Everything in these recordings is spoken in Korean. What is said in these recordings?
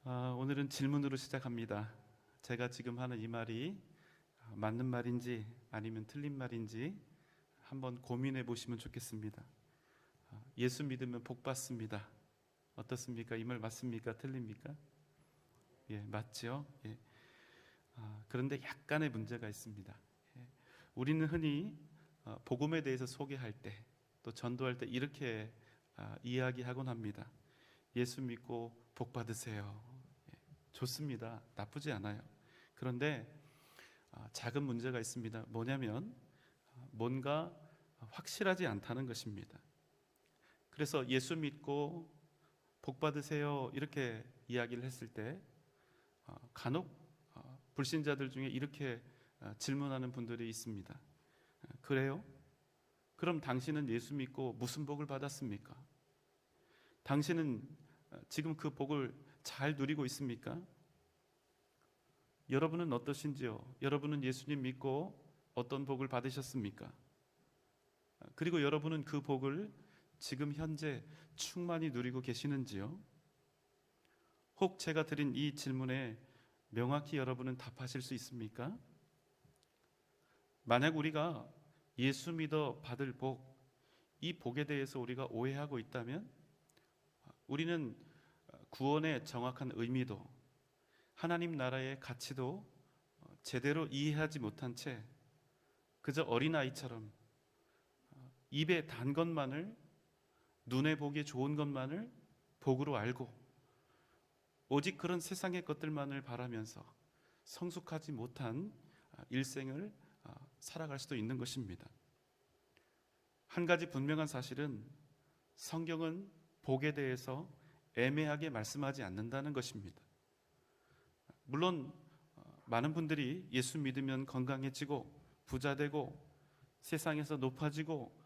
오늘은 질문으로 시작합니다. 제가 지금 하는 이 말이 맞는 말인지 아니면 틀린 말인지 한번 고민해 보시면 좋겠습니다. 예수 믿으면 복 받습니다. 어떻습니까? 이 말 맞습니까? 틀립니까? 예, 맞죠? 예. 그런데 약간의 문제가 있습니다. 예. 우리는 흔히 복음에 대해서 소개할 때, 또 전도할 때 이렇게 이야기하곤 합니다. 예수 믿고 복 받으세요. 예, 좋습니다. 나쁘지 않아요. 그런데 작은 문제가 있습니다. 뭐냐면 뭔가 확실하지 않다는 것입니다. 그래서 예수 믿고 복 받으세요 이렇게 이야기를 했을 때 간혹 불신자들 중에 이렇게 질문하는 분들이 있습니다. 그래요? 그럼 당신은 예수 믿고 무슨 복을 받았습니까? 당신은 지금 그 복을 잘 누리고 있습니까? 여러분은 어떠신지요? 여러분은 예수님 믿고 어떤 복을 받으셨습니까? 그리고 여러분은 그 복을 지금 현재 충만히 누리고 계시는지요? 혹 제가 드린 이 질문에 명확히 여러분은 답하실 수 있습니까? 만약 우리가 예수 믿어 받을 복, 이 복에 대해서 우리가 오해하고 있다면 우리는 구원의 정확한 의미도 하나님 나라의 가치도 제대로 이해하지 못한 채 그저 어린아이처럼 입에 단 것만을, 눈에 보기에 좋은 것만을 복으로 알고 오직 그런 세상의 것들만을 바라면서 성숙하지 못한 일생을 살아갈 수도 있는 것입니다. 한 가지 분명한 사실은 성경은 복에 대해서 애매하게 말씀하지 않는다는 것입니다. 물론 많은 분들이 예수 믿으면 건강해지고 부자 되고 세상에서 높아지고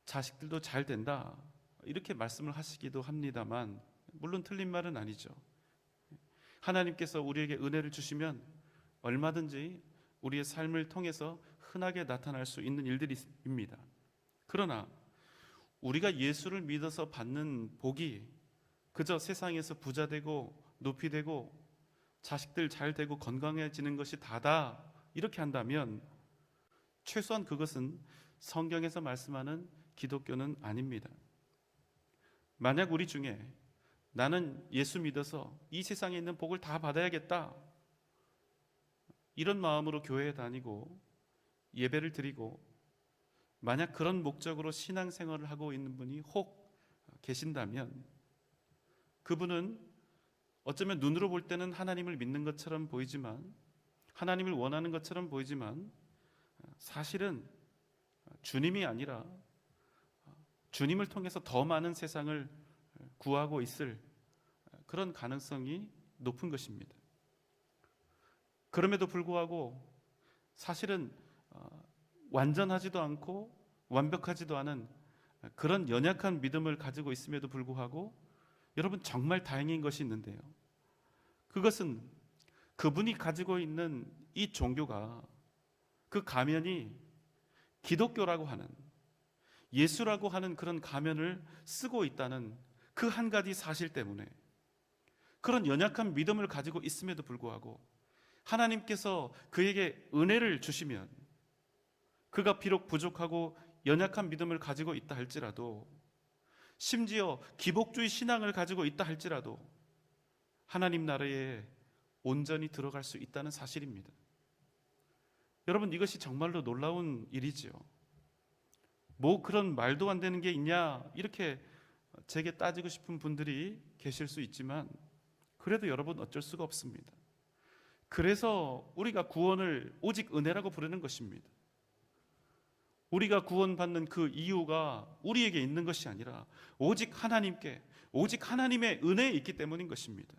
자식들도 잘 된다 이렇게 말씀을 하시기도 합니다만 물론 틀린 말은 아니죠. 하나님께서 우리에게 은혜를 주시면 얼마든지 우리의 삶을 통해서 흔하게 나타날 수 있는 일들입니다. 그러나 우리가 예수를 믿어서 받는 복이 그저 세상에서 부자 되고 높이 되고 자식들 잘 되고 건강해지는 것이 다다 이렇게 한다면 최소한 그것은 성경에서 말씀하는 기독교는 아닙니다. 만약 우리 중에 나는 예수 믿어서 이 세상에 있는 복을 다 받아야겠다 이런 마음으로 교회에 다니고 예배를 드리고 만약 그런 목적으로 신앙생활을 하고 있는 분이 혹 계신다면 그분은 어쩌면 눈으로 볼 때는 하나님을 믿는 것처럼 보이지만 하나님을 원하는 것처럼 보이지만 사실은 주님이 아니라 주님을 통해서 더 많은 세상을 구하고 있을 그런 가능성이 높은 것입니다. 그럼에도 불구하고 사실은 완전하지도 않고 완벽하지도 않은 그런 연약한 믿음을 가지고 있음에도 불구하고 여러분 정말 다행인 것이 있는데요. 그것은 그분이 가지고 있는 이 종교가 그 가면이 기독교라고 하는 예수라고 하는 그런 가면을 쓰고 있다는 그 한 가지 사실 때문에 그런 연약한 믿음을 가지고 있음에도 불구하고 하나님께서 그에게 은혜를 주시면 그가 비록 부족하고 연약한 믿음을 가지고 있다 할지라도 심지어 기복주의 신앙을 가지고 있다 할지라도 하나님 나라에 온전히 들어갈 수 있다는 사실입니다. 여러분 이것이 정말로 놀라운 일이지요. 뭐 그런 말도 안 되는 게 있냐 이렇게 제게 따지고 싶은 분들이 계실 수 있지만 그래도 여러분 어쩔 수가 없습니다. 그래서 우리가 구원을 오직 은혜라고 부르는 것입니다. 우리가 구원받는 그 이유가 우리에게 있는 것이 아니라 오직 하나님께 오직 하나님의 은혜에 있기 때문인 것입니다.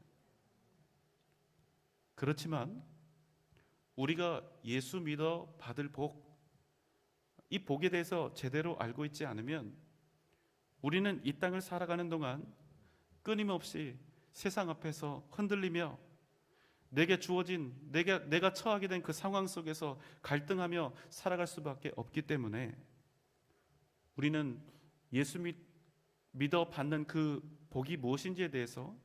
그렇지만 우리가 예수 믿어 받을 복, 이 복에 대해서 제대로 알고 있지 않으면 우리는 이 땅을 살아가는 동안 끊임없이 세상 앞에서 흔들리며 내게 주어진 내가 처하게 된 그 상황 속에서 갈등하며 살아갈 수밖에 없기 때문에 우리는 예수 믿어 받는 그 복이 무엇인지에 대해서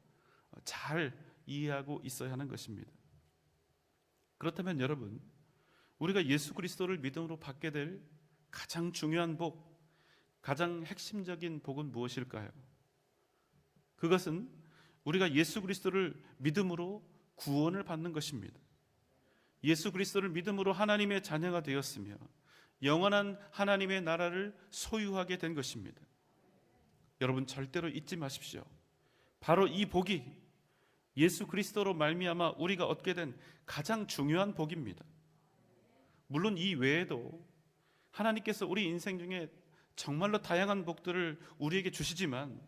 잘 이해하고 있어야 하는 것입니다. 그렇다면 여러분, 우리가 예수 그리스도를 믿음으로 받게 될 가장 중요한 복, 가장 핵심적인 복은 무엇일까요? 그것은 우리가 예수 그리스도를 믿음으로 구원을 받는 것입니다. 예수 그리스도를 믿음으로 하나님의 자녀가 되었으며 영원한 하나님의 나라를 소유하게 된 것입니다. 여러분 절대로 잊지 마십시오. 바로 이 복이 예수 그리스도로 말미암아 우리가 얻게 된 가장 중요한 복입니다. 물론 이 외에도 하나님께서 우리 인생 중에 정말로 다양한 복들을 우리에게 주시지만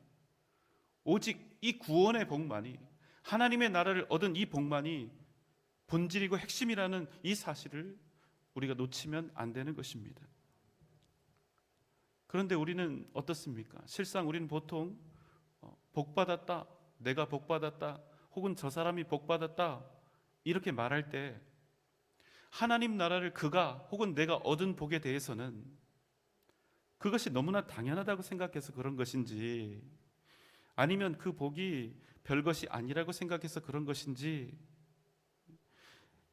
오직 이 구원의 복만이, 하나님의 나라를 얻은 이 복만이 본질이고 핵심이라는 이 사실을 우리가 놓치면 안 되는 것입니다. 그런데 우리는 어떻습니까? 실상 우리는 보통 복받았다, 내가 복받았다, 혹은 저 사람이 복받았다 이렇게 말할 때 하나님 나라를 그가 혹은 내가 얻은 복에 대해서는 그것이 너무나 당연하다고 생각해서 그런 것인지, 아니면 그 복이 별것이 아니라고 생각해서 그런 것인지,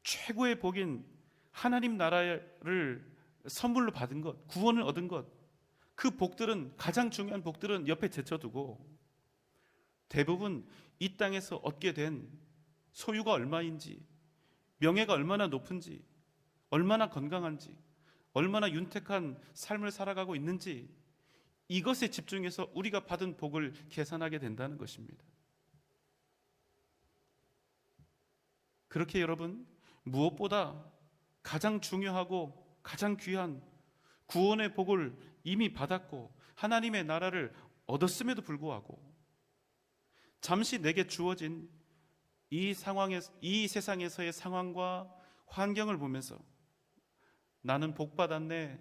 최고의 복인 하나님 나라를 선물로 받은 것, 구원을 얻은 것, 그 복들은, 가장 중요한 복들은 옆에 제쳐두고 대부분 이 땅에서 얻게 된 소유가 얼마인지, 명예가 얼마나 높은지, 얼마나 건강한지, 얼마나 윤택한 삶을 살아가고 있는지, 이것에 집중해서 우리가 받은 복을 계산하게 된다는 것입니다. 그렇게 여러분, 무엇보다 가장 중요하고 가장 귀한 구원의 복을 이미 받았고 하나님의 나라를 얻었음에도 불구하고 잠시 내게 주어진 이 세상에서의 상황과 환경을 보면서 나는 복받았네,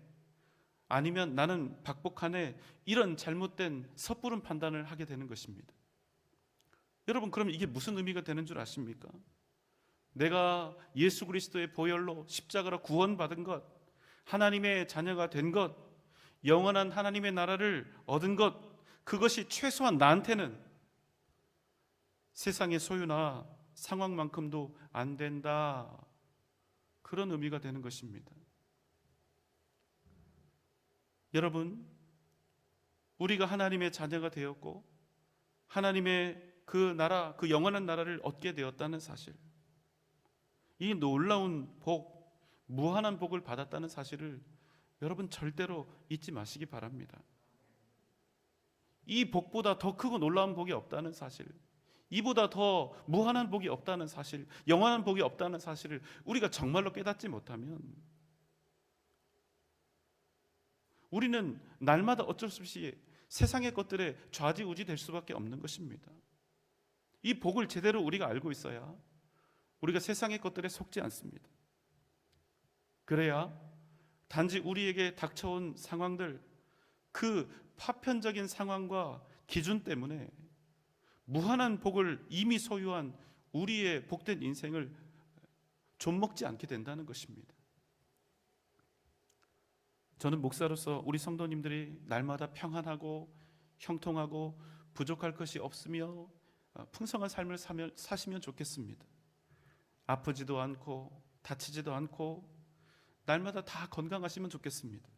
아니면 나는 박복하네, 이런 잘못된 섣부른 판단을 하게 되는 것입니다. 여러분, 그럼 이게 무슨 의미가 되는 줄 아십니까? 내가 예수 그리스도의 보혈로 십자가로 구원받은 것, 하나님의 자녀가 된 것, 영원한 하나님의 나라를 얻은 것, 그것이 최소한 나한테는 세상의 소유나 상황만큼도 안 된다, 그런 의미가 되는 것입니다. 여러분, 우리가 하나님의 자녀가 되었고 하나님의 그 나라, 그 영원한 나라를 얻게 되었다는 사실, 이 놀라운 복, 무한한 복을 받았다는 사실을 여러분 절대로 잊지 마시기 바랍니다. 이 복보다 더 크고 놀라운 복이 없다는 사실, 이보다 더 무한한 복이 없다는 사실, 영원한 복이 없다는 사실을 우리가 정말로 깨닫지 못하면 우리는 날마다 어쩔 수 없이 세상의 것들에 좌지우지 될 수밖에 없는 것입니다. 이 복을 제대로 우리가 알고 있어야 우리가 세상의 것들에 속지 않습니다. 그래야 단지 우리에게 닥쳐온 상황들, 그 파편적인 상황과 기준 때문에 무한한 복을 이미 소유한 우리의 복된 인생을 좀먹지 않게 된다는 것입니다. 저는 목사로서 우리 성도님들이 날마다 평안하고 형통하고 부족할 것이 없으며 풍성한 삶을 사시면 좋겠습니다. 아프지도 않고 다치지도 않고 날마다 다 건강하시면 좋겠습니다.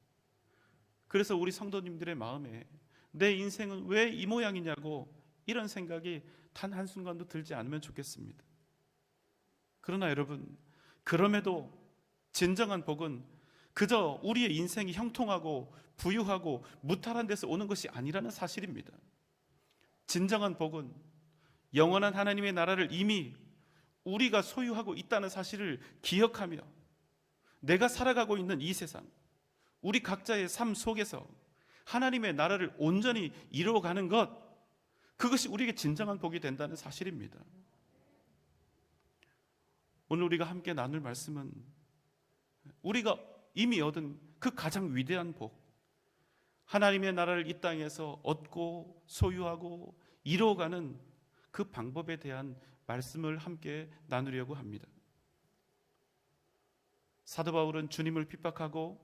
그래서 우리 성도님들의 마음에 내 인생은 왜 이 모양이냐고 이런 생각이 단 한순간도 들지 않으면 좋겠습니다. 그러나 여러분, 그럼에도 진정한 복은 그저 우리의 인생이 형통하고 부유하고 무탈한 데서 오는 것이 아니라는 사실입니다. 진정한 복은 영원한 하나님의 나라를 이미 우리가 소유하고 있다는 사실을 기억하며 내가 살아가고 있는 이 세상, 우리 각자의 삶 속에서 하나님의 나라를 온전히 이루어가는 것, 그것이 우리에게 진정한 복이 된다는 사실입니다. 오늘 우리가 함께 나눌 말씀은 우리가 이미 얻은 그 가장 위대한 복, 하나님의 나라를 이 땅에서 얻고 소유하고 이루어가는 그 방법에 대한 말씀을 함께 나누려고 합니다. 사도 바울은 주님을 핍박하고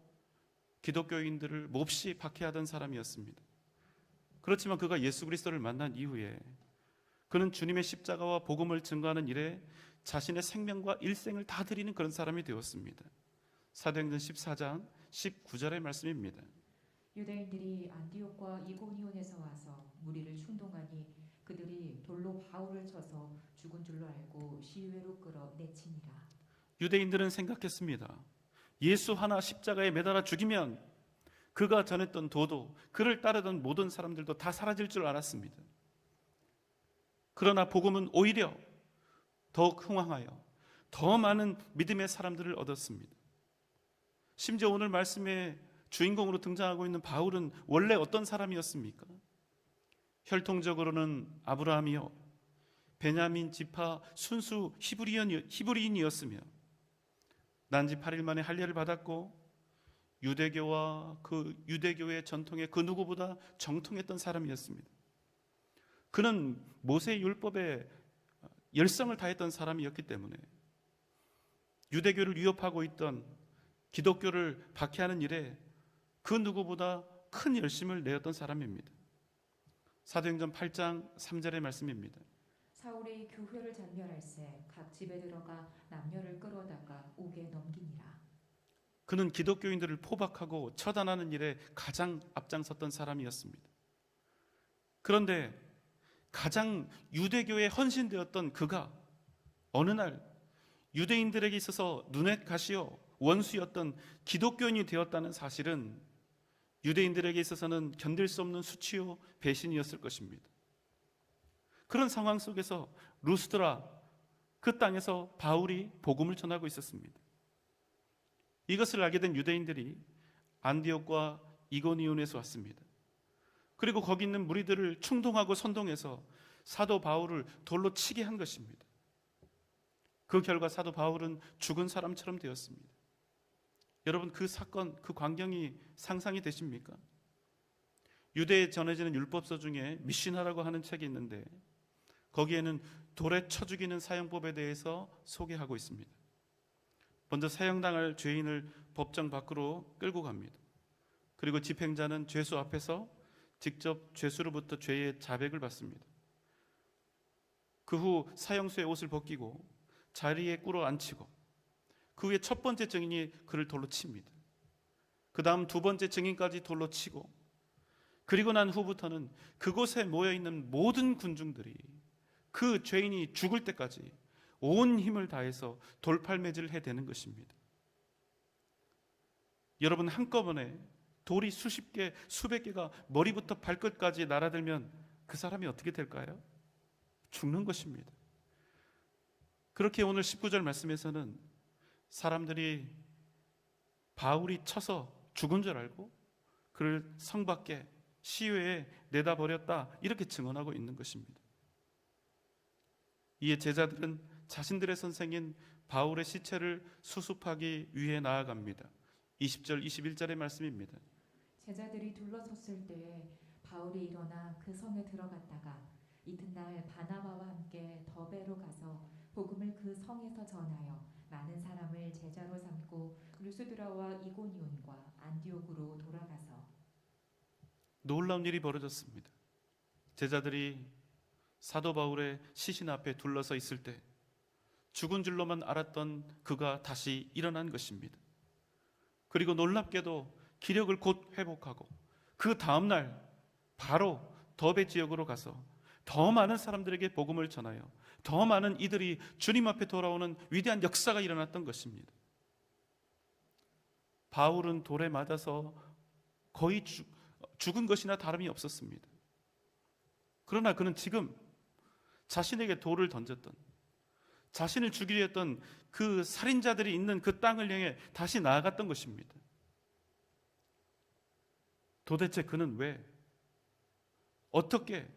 기독교인들을 몹시 박해하던 사람이었습니다. 그렇지만 그가 예수 그리스도를 만난 이후에 그는 주님의 십자가와 복음을 증거하는 일에 자신의 생명과 일생을 다 드리는 그런 사람이 되었습니다. 사도행전 14장 19절의 말씀입니다. 유대인들이 안디옥과 이고니온에서 와서 무리를 충동하니 그들이 돌로 바울을 쳐서 죽은 줄로 알고 시외로 끌어 내치니라. 유대인들은 생각했습니다. 예수 하나 십자가에 매달아 죽이면 그가 전했던 도도, 그를 따르던 모든 사람들도 다 사라질 줄 알았습니다. 그러나 복음은 오히려 더욱 흥황하여 더 많은 믿음의 사람들을 얻었습니다. 심지어 오늘 말씀의 주인공으로 등장하고 있는 바울은 원래 어떤 사람이었습니까? 혈통적으로는 아브라함이요, 베냐민 지파 순수 히브리인이었으며 난지 8일 만에 할례를 받았고 유대교와 그 유대교의 전통에 그 누구보다 정통했던 사람이었습니다. 그는 모세 율법에 열성을 다했던 사람이었기 때문에 유대교를 위협하고 있던 기독교를 박해하는 일에 그 누구보다 큰 열심을 내었던 사람입니다. 사도행전 8장 3절의 말씀입니다. 사울이 교회를 잔멸할새 각 집에 들어가 남녀를 끌어다가 옥에 넘기니라. 그는 기독교인들을 포박하고 처단하는 일에 가장 앞장섰던 사람이었습니다. 그런데 가장 유대교에 헌신되었던 그가 어느 날 유대인들에게 있어서 눈엣 가시요 원수였던 기독교인이 되었다는 사실은 유대인들에게 있어서는 견딜 수 없는 수치요 배신이었을 것입니다. 그런 상황 속에서 루스드라 그 땅에서 바울이 복음을 전하고 있었습니다. 이것을 알게 된 유대인들이 안디옥과 이고니온에서 왔습니다. 그리고 거기 있는 무리들을 충동하고 선동해서 사도 바울을 돌로 치게 한 것입니다. 그 결과 사도 바울은 죽은 사람처럼 되었습니다. 여러분, 그 사건, 그 광경이 상상이 되십니까? 유대에 전해지는 율법서 중에 미시나라고 하는 책이 있는데 거기에는 돌에 쳐 죽이는 사형법에 대해서 소개하고 있습니다. 먼저 사형당할 죄인을 법정 밖으로 끌고 갑니다. 그리고 집행자는 죄수 앞에서 직접 죄수로부터 죄의 자백을 받습니다. 그 후 사형수의 옷을 벗기고 자리에 꿇어 앉히고 그 후에 첫 번째 증인이 그를 돌로 칩니다. 그 다음 두 번째 증인까지 돌로 치고 그리고 난 후부터는 그곳에 모여있는 모든 군중들이 그 죄인이 죽을 때까지 온 힘을 다해서 돌팔매질을 해대는 것입니다. 여러분, 한꺼번에 돌이 수십 개, 수백 개가 머리부터 발끝까지 날아들면 그 사람이 어떻게 될까요? 죽는 것입니다. 그렇게 오늘 19절 말씀에서는 사람들이 바울이 쳐서 죽은 줄 알고 그를 성 밖에 시외에 내다버렸다 이렇게 증언하고 있는 것입니다. 이에 제자들은 자신들의 선생인 바울의 시체를 수습하기 위해 나아갑니다. 20절 21절의 말씀입니다. 제자들이 둘러섰을 때에 바울이 일어나 그 성에 들어갔다가 이튿날 바나바와 함께 더베로 가서 복음을 그 성에서 전하여 많은 사람을 제자로 삼고 루스드라와 이고니온과 안디옥으로 돌아가서 놀라운 일이 벌어졌습니다. 제자들이 사도 바울의 시신 앞에 둘러서 있을 때 죽은 줄로만 알았던 그가 다시 일어난 것입니다. 그리고 놀랍게도 기력을 곧 회복하고 그 다음날 바로 더베 지역으로 가서 더 많은 사람들에게 복음을 전하여 더 많은 이들이 주님 앞에 돌아오는 위대한 역사가 일어났던 것입니다. 바울은 돌에 맞아서 거의 죽은 것이나 다름이 없었습니다. 그러나 그는 지금 자신에게 돌을 던졌던, 자신을 죽이려 했던 그 살인자들이 있는 그 땅을 향해 다시 나아갔던 것입니다. 도대체 그는 왜, 어떻게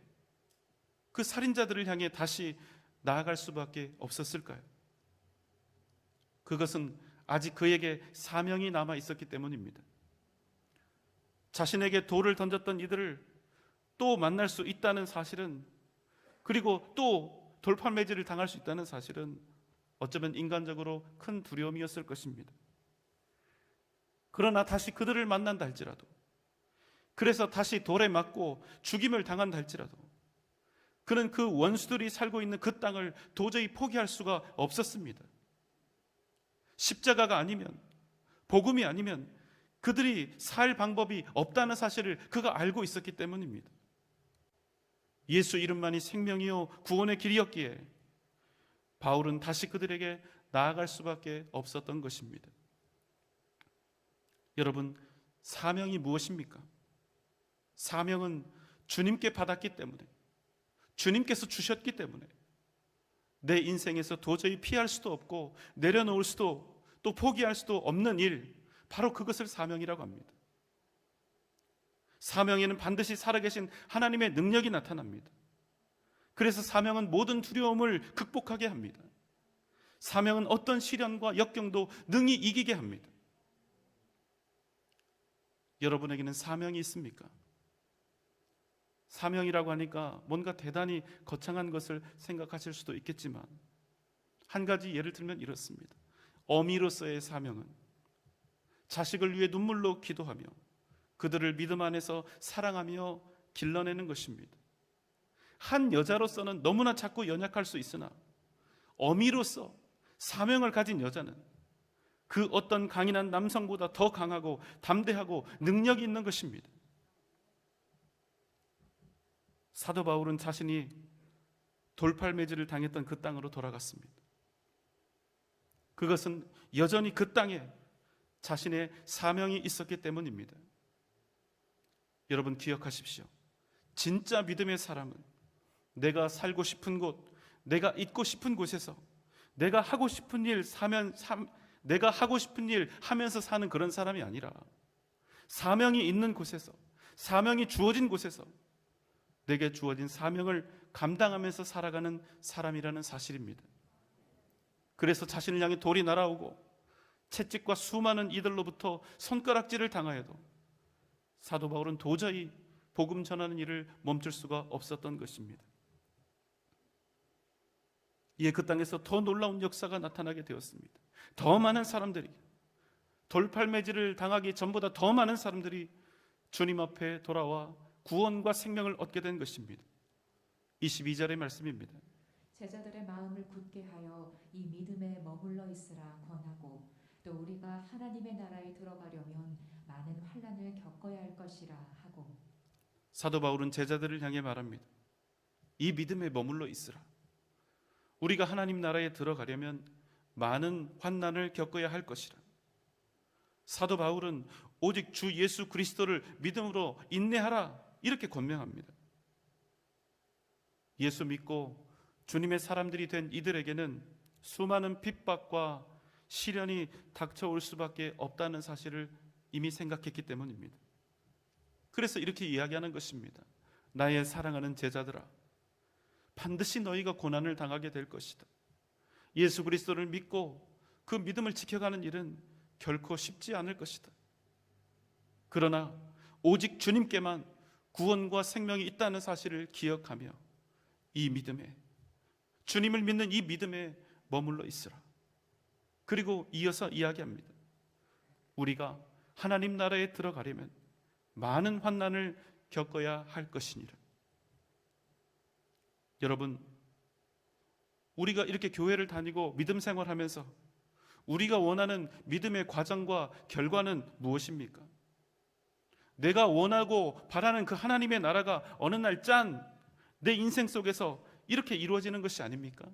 그 살인자들을 향해 다시 나아갈 수밖에 없었을까요? 그것은 아직 그에게 사명이 남아 있었기 때문입니다. 자신에게 돌을 던졌던 이들을 또 만날 수 있다는 사실은, 그리고 또 돌팔매질을 당할 수 있다는 사실은 어쩌면 인간적으로 큰 두려움이었을 것입니다. 그러나 다시 그들을 만난다 할지라도, 그래서 다시 돌에 맞고 죽임을 당한다 할지라도 그는 그 원수들이 살고 있는 그 땅을 도저히 포기할 수가 없었습니다. 십자가가 아니면, 복음이 아니면 그들이 살 방법이 없다는 사실을 그가 알고 있었기 때문입니다. 예수 이름만이 생명이요 구원의 길이었기에 바울은 다시 그들에게 나아갈 수밖에 없었던 것입니다. 여러분, 사명이 무엇입니까? 사명은 주님께 받았기 때문에, 주님께서 주셨기 때문에 내 인생에서 도저히 피할 수도 없고 내려놓을 수도 또 포기할 수도 없는 일, 바로 그것을 사명이라고 합니다. 사명에는 반드시 살아계신 하나님의 능력이 나타납니다. 그래서 사명은 모든 두려움을 극복하게 합니다. 사명은 어떤 시련과 역경도 능히 이기게 합니다. 여러분에게는 사명이 있습니까? 사명이라고 하니까 뭔가 대단히 거창한 것을 생각하실 수도 있겠지만, 한 가지 예를 들면 이렇습니다. 어미로서의 사명은 자식을 위해 눈물로 기도하며 그들을 믿음 안에서 사랑하며 길러내는 것입니다. 한 여자로서는 너무나 작고 연약할 수 있으나 어미로서 사명을 가진 여자는 그 어떤 강인한 남성보다 더 강하고 담대하고 능력이 있는 것입니다. 사도 바울은 자신이 돌팔매질을 당했던 그 땅으로 돌아갔습니다. 그것은 여전히 그 땅에 자신의 사명이 있었기 때문입니다. 여러분 기억하십시오. 진짜 믿음의 사람은 내가 살고 싶은 곳, 내가 있고 싶은 곳에서 내가 하고 싶은 일 내가 하고 싶은 일 하면서 사는 그런 사람이 아니라 사명이 있는 곳에서, 사명이 주어진 곳에서 내게 주어진 사명을 감당하면서 살아가는 사람이라는 사실입니다. 그래서 자신을 향해 돌이 날아오고 채찍과 수많은 이들로부터 손가락질을 당하여도 사도 바울은 도저히 복음 전하는 일을 멈출 수가 없었던 것입니다. 이에 그 땅에서 더 놀라운 역사가 나타나게 되었습니다. 더 많은 사람들이, 돌팔매질을 당하기 전보다 더 많은 사람들이 주님 앞에 돌아와 구원과 생명을 얻게 된 것입니다. 22절의 말씀입니다. 제자들의 마음을 굳게 하여 이 믿음에 머물러 있으라 권하고, 또 우리가 하나님의 나라에 들어가려면 많은 환난을 겪어야 할 것이라 하고. 사도 바울은 제자들을 향해 말합니다. 이 믿음에 머물러 있으라. 우리가 하나님 나라에 들어가려면 많은 환난을 겪어야 할 것이라. 사도 바울은 오직 주 예수 그리스도를 믿음으로 인내하라, 이렇게 권면합니다. 예수 믿고 주님의 사람들이 된 이들에게는 수많은 핍박과 시련이 닥쳐올 수밖에 없다는 사실을 이미 생각했기 때문입니다. 그래서 이렇게 이야기하는 것입니다. 나의 사랑하는 제자들아, 반드시 너희가 고난을 당하게 될 것이다. 예수 그리스도를 믿고 그 믿음을 지켜가는 일은 결코 쉽지 않을 것이다. 그러나 오직 주님께만 구원과 생명이 있다는 사실을 기억하며 이 믿음에, 주님을 믿는 이 믿음에 머물러 있으라. 그리고 이어서 이야기합니다. 우리가 하나님 나라에 들어가려면 많은 환난을 겪어야 할 것이니라. 여러분, 우리가 이렇게 교회를 다니고 믿음 생활하면서 우리가 원하는 믿음의 과정과 결과는 무엇입니까? 내가 원하고 바라는 그 하나님의 나라가 어느 날 짠 내 인생 속에서 이렇게 이루어지는 것이 아닙니까?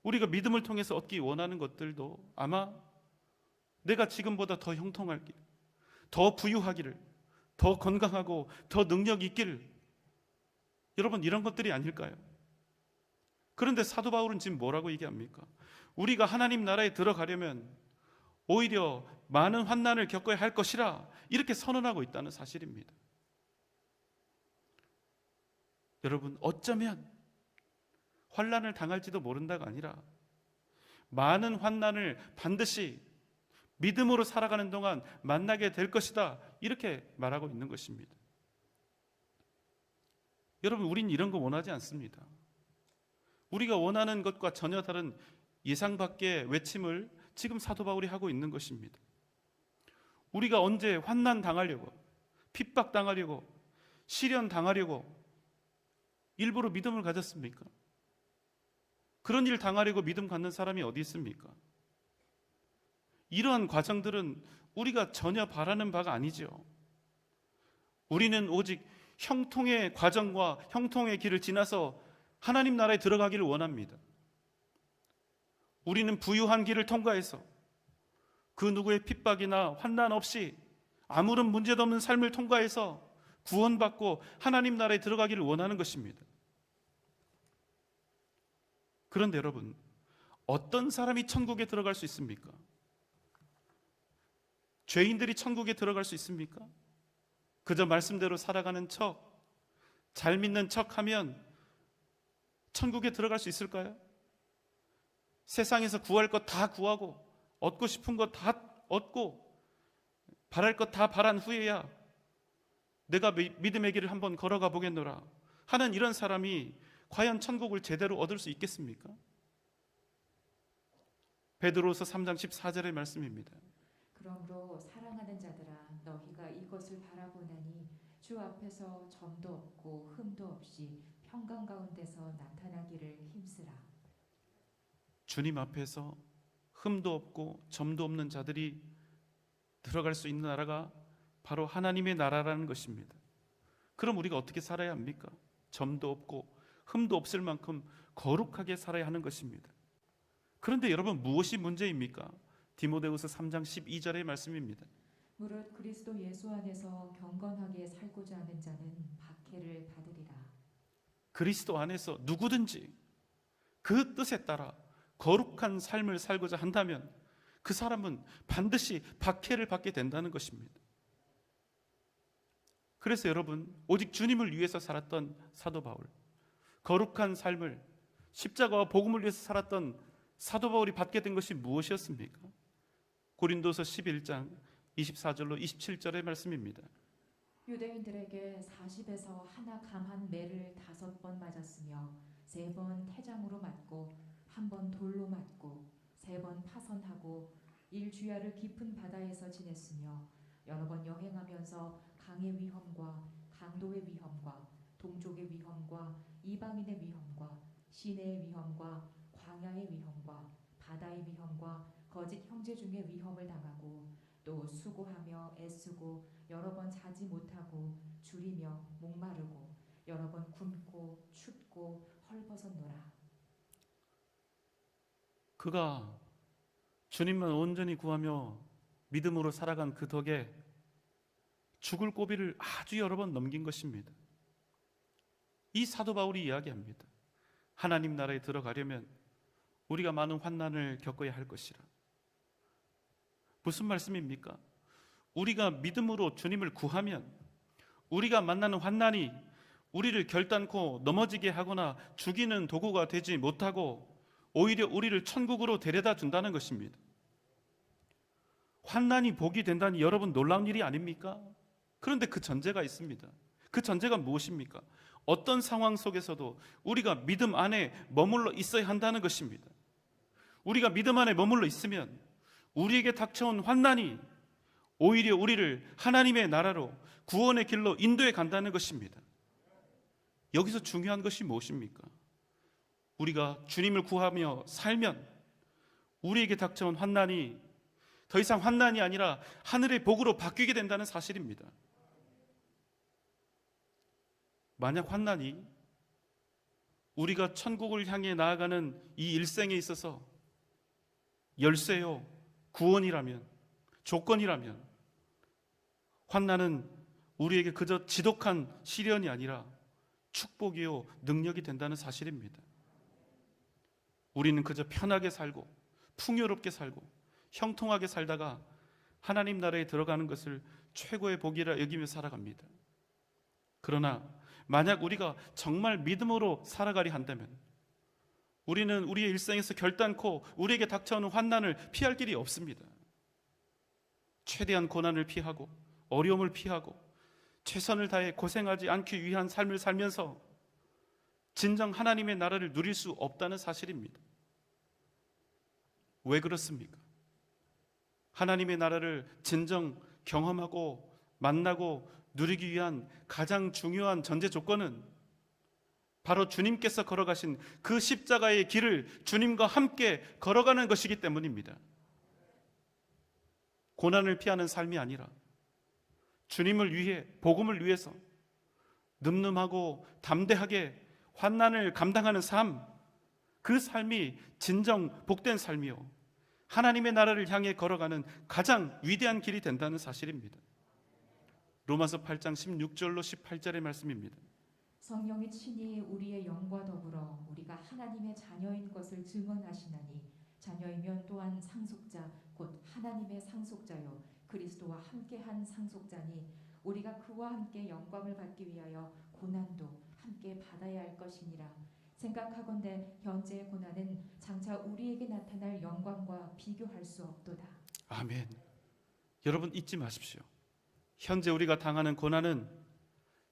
우리가 믿음을 통해서 얻기 원하는 것들도 아마 내가 지금보다 더 형통하기를, 더 부유하기를, 더 건강하고 더 능력 있기를, 여러분 이런 것들이 아닐까요? 그런데 사도 바울은 지금 뭐라고 얘기합니까? 우리가 하나님 나라에 들어가려면 오히려 많은 환난을 겪어야 할 것이라, 이렇게 선언하고 있다는 사실입니다. 여러분, 어쩌면 환난을 당할지도 모른다가 아니라 많은 환난을 반드시 믿음으로 살아가는 동안 만나게 될 것이다, 이렇게 말하고 있는 것입니다. 여러분, 우린 이런 거 원하지 않습니다. 우리가 원하는 것과 전혀 다른 예상 밖의 외침을 지금 사도 바울이 하고 있는 것입니다. 우리가 언제 환난 당하려고, 핍박 당하려고, 시련 당하려고 일부러 믿음을 가졌습니까? 그런 일 당하려고 믿음 갖는 사람이 어디 있습니까? 이러한 과정들은 우리가 전혀 바라는 바가 아니죠. 우리는 오직 형통의 과정과 형통의 길을 지나서 하나님 나라에 들어가기를 원합니다. 우리는 부유한 길을 통과해서 그 누구의 핍박이나 환난 없이 아무런 문제도 없는 삶을 통과해서 구원받고 하나님 나라에 들어가기를 원하는 것입니다. 그런데 여러분, 어떤 사람이 천국에 들어갈 수 있습니까? 죄인들이 천국에 들어갈 수 있습니까? 그저 말씀대로 살아가는 척, 잘 믿는 척 하면 천국에 들어갈 수 있을까요? 세상에서 구할 것 다 구하고 얻고 싶은 것 다 얻고 바랄 것 다 바란 후에야 내가 믿음의 길을 한번 걸어가 보겠노라 하는 이런 사람이 과연 천국을 제대로 얻을 수 있겠습니까? 베드로서 3장 14절의 말씀입니다. 그러므로 사랑하는 자들아 너희가 이것을 바라보나니 주 앞에서 점도 없고 흠도 없이 평강 가운데서 나타나기를 힘쓰라. 주님 앞에서 흠도 없고 점도 없는 자들이 들어갈 수 있는 나라가 바로 하나님의 나라라는 것입니다. 그럼 우리가 어떻게 살아야 합니까? 점도 없고 흠도 없을 만큼 거룩하게 살아야 하는 것입니다. 그런데 여러분, 무엇이 문제입니까? 디모데후서 3장 12절의 말씀입니다. 무릇 그리스도 예수 안에서 경건하게 살고자 하는 자는 박해를 받으리라. 그리스도 안에서 누구든지 그 뜻에 따라 거룩한 삶을 살고자 한다면 그 사람은 반드시 박해를 받게 된다는 것입니다. 그래서 여러분, 오직 주님을 위해서 살았던 사도 바울, 거룩한 삶을 십자가와 복음을 위해서 살았던 사도 바울이 받게 된 것이 무엇이었습니까? 고린도서 11장 24절로 27절의 말씀입니다. 유대인들에게 40에서 하나 감한 매를 5번 맞았으며 3번 태장으로 맞고 1번 돌로 맞고 3번 파선하고 일주야를 깊은 바다에서 지냈으며 여러 번 여행하면서 강의 위험과 강도의 위험과 동족의 위험과 이방인의 위험과 시내의 위험과 광야의 위험과 바다의 위험과 거짓 형제 중에 위험을 당하고 또 수고하며 애쓰고 여러 번 자지 못하고 줄이며 목마르고 여러 번 굶고 춥고 헐벗었노라. 그가 주님만 온전히 구하며 믿음으로 살아간 그 덕에 죽을 고비를 아주 여러 번 넘긴 것입니다. 이 사도 바울이 이야기합니다. 하나님 나라에 들어가려면 우리가 많은 환난을 겪어야 할 것이라. 무슨 말씀입니까? 우리가 믿음으로 주님을 구하면 우리가 만나는 환난이 우리를 결단코 넘어지게 하거나 죽이는 도구가 되지 못하고 오히려 우리를 천국으로 데려다 준다는 것입니다. 환난이 복이 된다니 여러분, 놀라운 일이 아닙니까? 그런데 그 전제가 있습니다. 그 전제가 무엇입니까? 어떤 상황 속에서도 우리가 믿음 안에 머물러 있어야 한다는 것입니다. 우리가 믿음 안에 머물러 있으면 우리에게 닥쳐온 환난이 오히려 우리를 하나님의 나라로 구원의 길로 인도해 간다는 것입니다. 여기서 중요한 것이 무엇입니까? 우리가 주님을 구하며 살면 우리에게 닥쳐온 환난이 더 이상 환난이 아니라 하늘의 복으로 바뀌게 된다는 사실입니다. 만약 환난이 우리가 천국을 향해 나아가는 이 일생에 있어서 열쇠요, 구원이라면, 조건이라면 환난은 우리에게 그저 지독한 시련이 아니라 축복이요, 능력이 된다는 사실입니다. 우리는 그저 편하게 살고 풍요롭게 살고 형통하게 살다가 하나님 나라에 들어가는 것을 최고의 복이라 여기며 살아갑니다. 그러나 만약 우리가 정말 믿음으로 살아가려 한다면 우리는 우리의 일생에서 결단코 우리에게 닥쳐오는 환난을 피할 길이 없습니다. 최대한 고난을 피하고 어려움을 피하고 최선을 다해 고생하지 않기 위한 삶을 살면서 진정 하나님의 나라를 누릴 수 없다는 사실입니다. 왜 그렇습니까? 하나님의 나라를 진정 경험하고 만나고 누리기 위한 가장 중요한 전제 조건은 바로 주님께서 걸어가신 그 십자가의 길을 주님과 함께 걸어가는 것이기 때문입니다. 고난을 피하는 삶이 아니라 주님을 위해, 복음을 위해서 늠름하고 담대하게 환난을 감당하는 삶, 그 삶이 진정 복된 삶이요, 하나님의 나라를 향해 걸어가는 가장 위대한 길이 된다는 사실입니다. 로마서 8장 16절로 18절의 말씀입니다. 성령이 친히 우리의 영과 더불어 우리가 하나님의 자녀인 것을 증언하시나니 자녀이면 또한 상속자 곧 하나님의 상속자요 그리스도와 함께한 상속자니 우리가 그와 함께 영광을 받기 위하여 고난도 함께 받아야 할 것이니라. 생각하건대 현재의 고난은 장차 우리에게 나타날 영광과 비교할 수 없도다. 아멘. 여러분 잊지 마십시오. 현재 우리가 당하는 고난은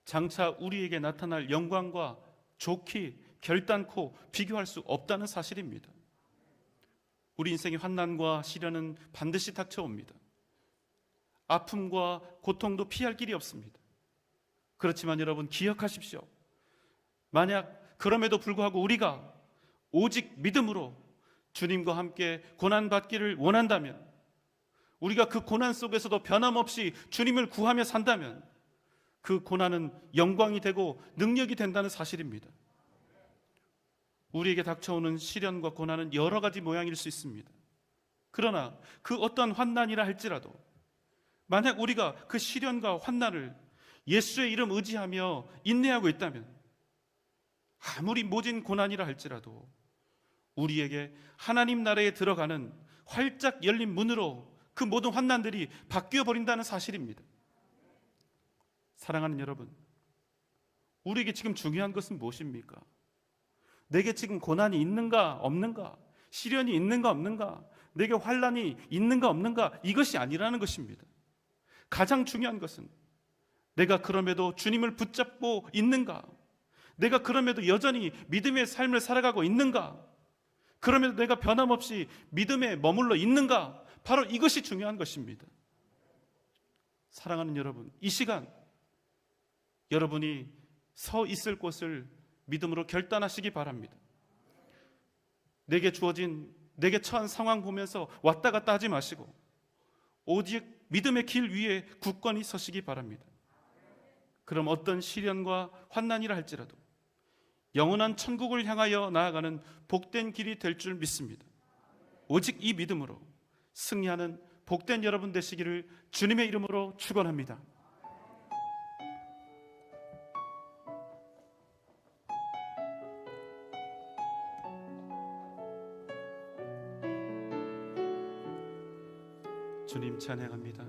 장차 우리에게 나타날 영광과 좋게 결단코 비교할 수 없다는 사실입니다. 우리 인생의 환난과 시련은 반드시 닥쳐옵니다. 아픔과 고통도 피할 길이 없습니다. 그렇지만 여러분 기억하십시오. 만약 그럼에도 불구하고 우리가 오직 믿음으로 주님과 함께 고난받기를 원한다면, 우리가 그 고난 속에서도 변함없이 주님을 구하며 산다면 그 고난은 영광이 되고 능력이 된다는 사실입니다. 우리에게 닥쳐오는 시련과 고난은 여러 가지 모양일 수 있습니다. 그러나 그 어떤 환난이라 할지라도 만약 우리가 그 시련과 환난을 예수의 이름 의지하며 인내하고 있다면, 아무리 모진 고난이라 할지라도 우리에게 하나님 나라에 들어가는 활짝 열린 문으로 그 모든 환난들이 바뀌어 버린다는 사실입니다. 사랑하는 여러분, 우리에게 지금 중요한 것은 무엇입니까? 내게 지금 고난이 있는가 없는가, 시련이 있는가 없는가, 내게 환난이 있는가 없는가, 이것이 아니라는 것입니다. 가장 중요한 것은 내가 그럼에도 주님을 붙잡고 있는가, 내가 그럼에도 여전히 믿음의 삶을 살아가고 있는가, 그럼에도 내가 변함없이 믿음에 머물러 있는가, 바로 이것이 중요한 것입니다. 사랑하는 여러분, 이 시간 여러분이 서 있을 곳을 믿음으로 결단하시기 바랍니다. 내게 주어진, 내게 처한 상황 보면서 왔다 갔다 하지 마시고 오직 믿음의 길 위에 굳건히 서시기 바랍니다. 그럼 어떤 시련과 환난이라 할지라도 영원한 천국을 향하여 나아가는 복된 길이 될 줄 믿습니다. 오직 이 믿음으로 승리하는 복된 여러분 되시기를 주님의 이름으로 축원합니다. 주님 찬양합니다.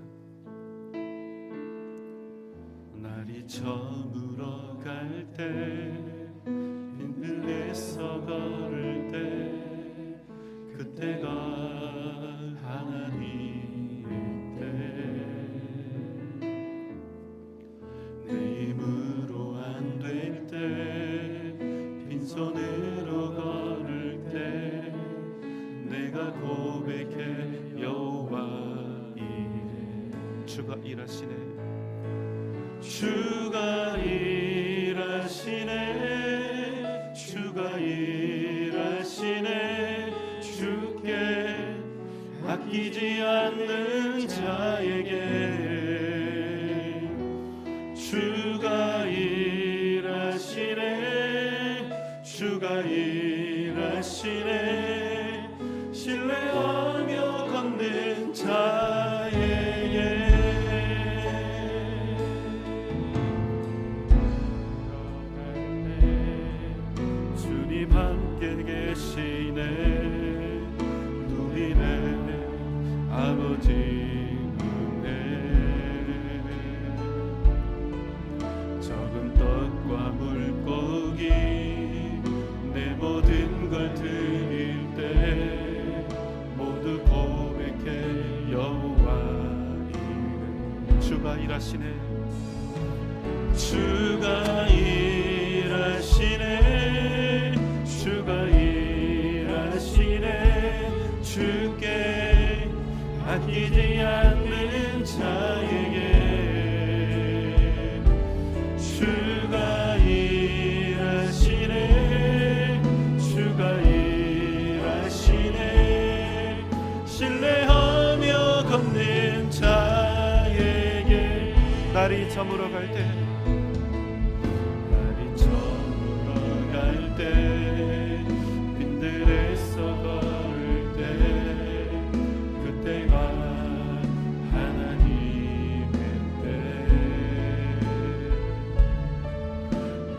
날이 저물어 갈 때, 빈들에서 걸을 때, 그때가 하나님의 때, 내 힘으로 안 될 때, 빈손으로 걸을 때, 내가 고백해 여호와 주가 일하시네, 주가 일하시네, 주가 일하시네, 주께 아끼지 않는 자에게 주가 일하시네, 주가 일하시네, 신뢰하며 걷는 자에게 주님 함께 계시네, 누리네 아버지 은혜, 적은 떡과 물고기 내 모든 걸 드릴 때 모두 고백해 여호와 이름. 주가 일하시네, 주가 일하시네, 주가 일하시네, 주께 아끼지 않는 자에게 주가 일하시네, 날이 저물어 갈 때, 날이 저물어 갈 때, 빈들에서 걸을 때, 그때가 하나님의 때.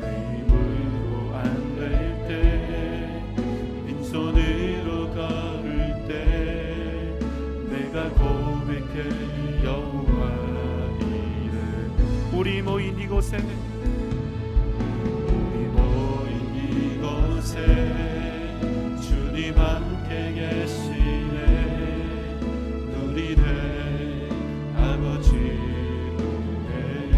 내 힘으로 안 될 때, 빈손으로 걸을 때, 내가 고백해 여호와 이름. 우리 모인 이곳에, 우리 모인 이곳에 주님 함께 계시네. 누리네 아버지 은혜.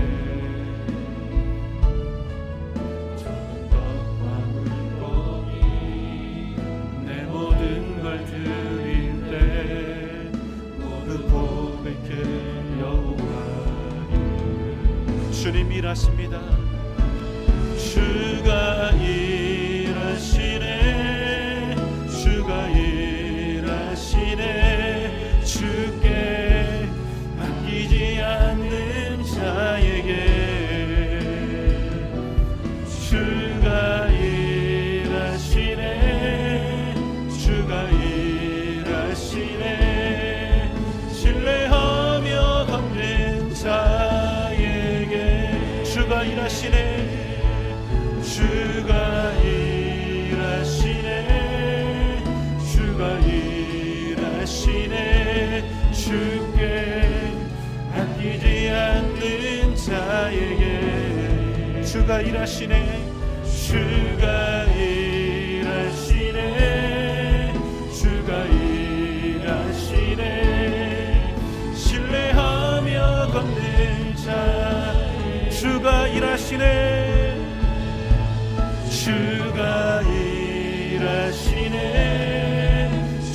저는 떡과 물고기 내 모든 걸 드릴 때, 모두 고백해 여호와 이름. 주님 일하십니다. 주가 일하시네. 주가 일하시네. 주께 맡기지 않는 자에게 주가 일하시네. 주가 일하시네. 신뢰하며 걷는 자에게 주가 일하시네. 주가 일하시네. 주가 일하시네. 주께 아끼지 않는 자에게 주가 일하시네. 주가 일하시네. 주가 일하시네. 신뢰하며 걷는 자 주가 일하시네. 주가 일하시네.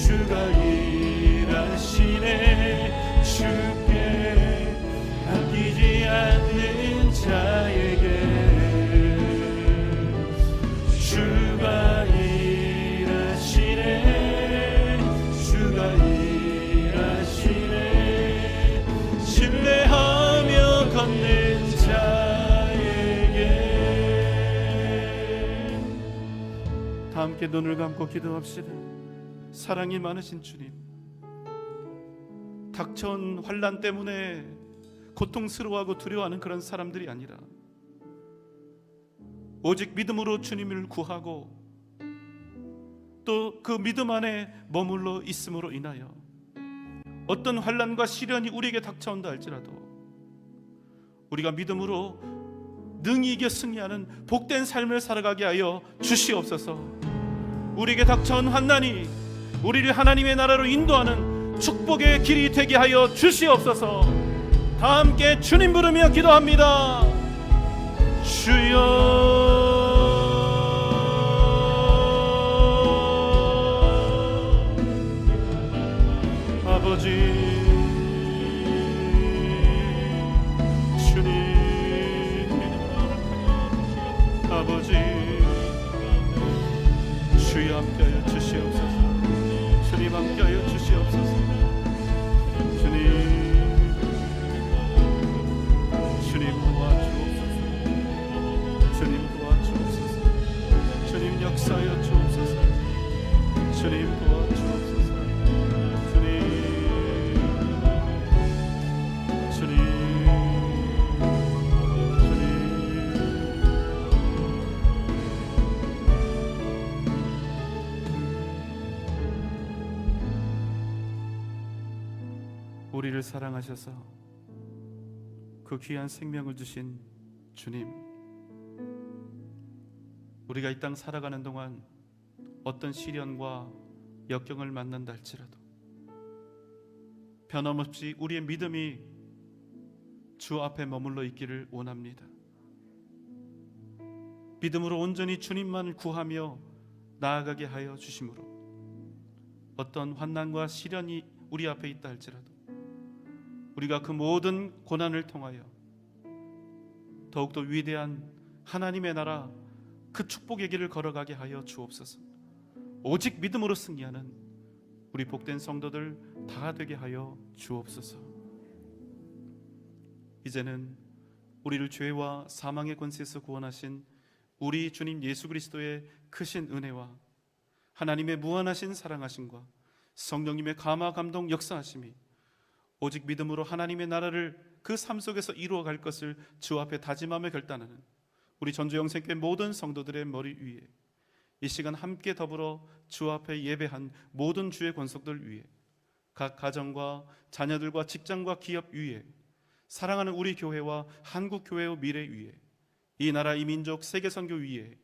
주가 일하시네. 주께 아끼지 않는 자에게 주가 일하시네. 주가 일하시네. 신뢰하며 걷는 자에게. 다 함께 눈을 감고 기도합시다. 사랑이 많으신 주님, 닥쳐온 환난 때문에 고통스러워하고 두려워하는 그런 사람들이 아니라 오직 믿음으로 주님을 구하고 또 그 믿음 안에 머물러 있음으로 인하여 어떤 환난과 시련이 우리에게 닥쳐온다 할지라도 우리가 믿음으로 능히 이겨 승리하는 복된 삶을 살아가게 하여 주시옵소서. 우리에게 닥쳐온 환난이 우리를 하나님의 나라로 인도하는 축복의 길이 되게 하여 주시옵소서. 다 함께 주님 부르며 기도합니다. 주여 아버지 주님 아버지 주여 함께하여 주시옵소서. 주님 함께하여 주시옵소서. 주님 도와주옵소서. 주님 도와주옵소서. 주님 역사하여 주옵소서. 주님 도와주옵소서. 주님 우리를 사랑하셔서 그 귀한 생명을 주신 주님, 우리가 이 땅 살아가는 동안 어떤 시련과 역경을 만난다 할지라도 변함없이 우리의 믿음이 주 앞에 머물러 있기를 원합니다. 믿음으로 온전히 주님만을 구하며 나아가게 하여 주심으로 어떤 환난과 시련이 우리 앞에 있다 할지라도 우리가 그 모든 고난을 통하여 더욱더 위대한 하나님의 나라 그 축복의 길을 걸어가게 하여 주옵소서. 오직 믿음으로 승리하는 우리 복된 성도들 다 되게 하여 주옵소서. 이제는 우리를 죄와 사망의 권세에서 구원하신 우리 주님 예수 그리스도의 크신 은혜와 하나님의 무한하신 사랑하심과 성령님의 감화 감동 역사하심이 오직 믿음으로 하나님의 나라를 그 삶 속에서 이루어갈 것을 주 앞에 다짐하며 결단하는 우리 전주영생교회 모든 성도들의 머리 위에 이 시간 함께 더불어 주 앞에 예배한 모든 주의 권속들 위에 각 가정과 자녀들과 직장과 기업 위에 사랑하는 우리 교회와 한국 교회의 미래 위에 이 나라 이 민족 세계 선교 위에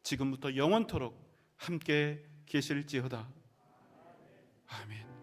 지금부터 영원토록 함께 계실지어다. 아멘.